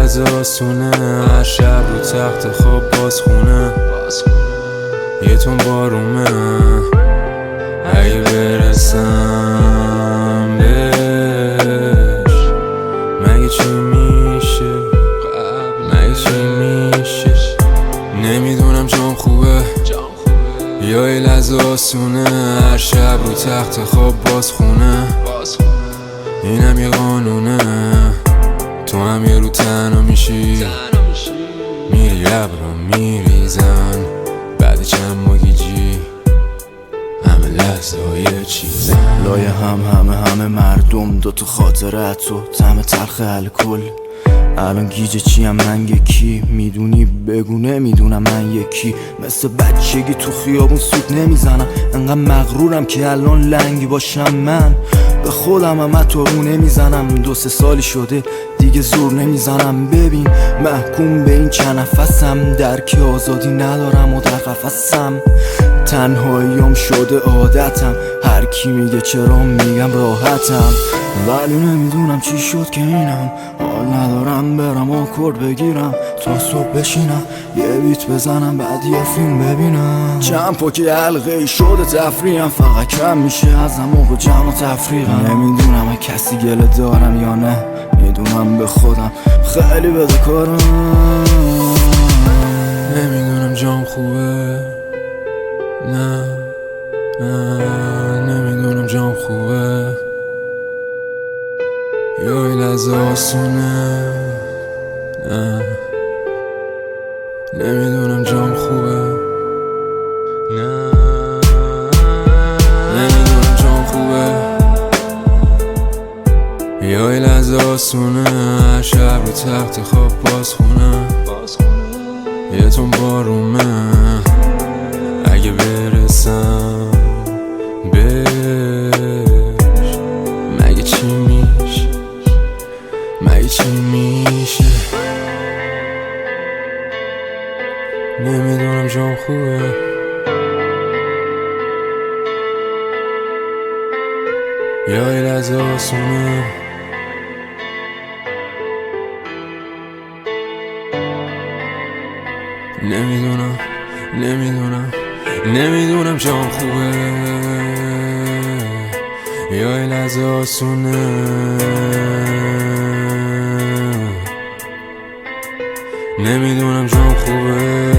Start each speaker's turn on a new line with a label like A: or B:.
A: لحظه آسونه، هر شب رو تخت خواب باز خونه، یه تون بارومه. اگه برسم بهش مگه چی میشه، مگه چی میشه. نمیدونم جام خوبه یا یه لحظه آسونه، هر شب رو تخت خواب باز خونه، اینم یه قانونه. تو هم یه رو تنها میشی، میری لب رو میریزن، بعد چند مگیجی همه لحظه های چیزن.
B: لایه همه مردم، دوتا خاطره تو طعم تلخ الکل. الان گیجه چیم من یکی، میدونی بگو نمیدونم من یکی. مثل بچگی تو خیابون سود نمیزنم، انقدر مغرورم که الان لنگ باشم. من به خودم هم تو رو نمیزنم، 2-3 سالی شده دیگه زور نمیزنم. ببین محکوم به این چند نفسم، درک آزادی ندارم و در قفسم. تنهاییم شده عادتم، هر کی میگه چرا میگم راحتم. ولی نمیدونم چی شد که اینم، حال ندارم برم آکورد بگیرم تا صبح بشینم یه بیت بزنم بعد یه فیلم ببینم. چند پاکی حلقه شده تفریحم، فقط کم میشه ازم موقع جمع و تفریقم. نمیدونم کسی گله دارم یا نه، میدونم به خودم خیلی بدهکارم.
A: نمیدونم جام خوبه، نه نمیدونم جام خوبه یا یه لحظه آسونه، نه نمیدونم جام خوبه، نه نمیدونم جام خوبه یا یه لحظه آسونه، هر شب رو تخت خواب باز خونه، یه تون بارومه. اگه برسم بهش مگه چی میشه، مگه چی میشه. نمیدونم جام خوبه یا یه لحظه آسونه، نمیدونم جام خوبه یا یه لحظه آسونه. نمیدونم جام خوبه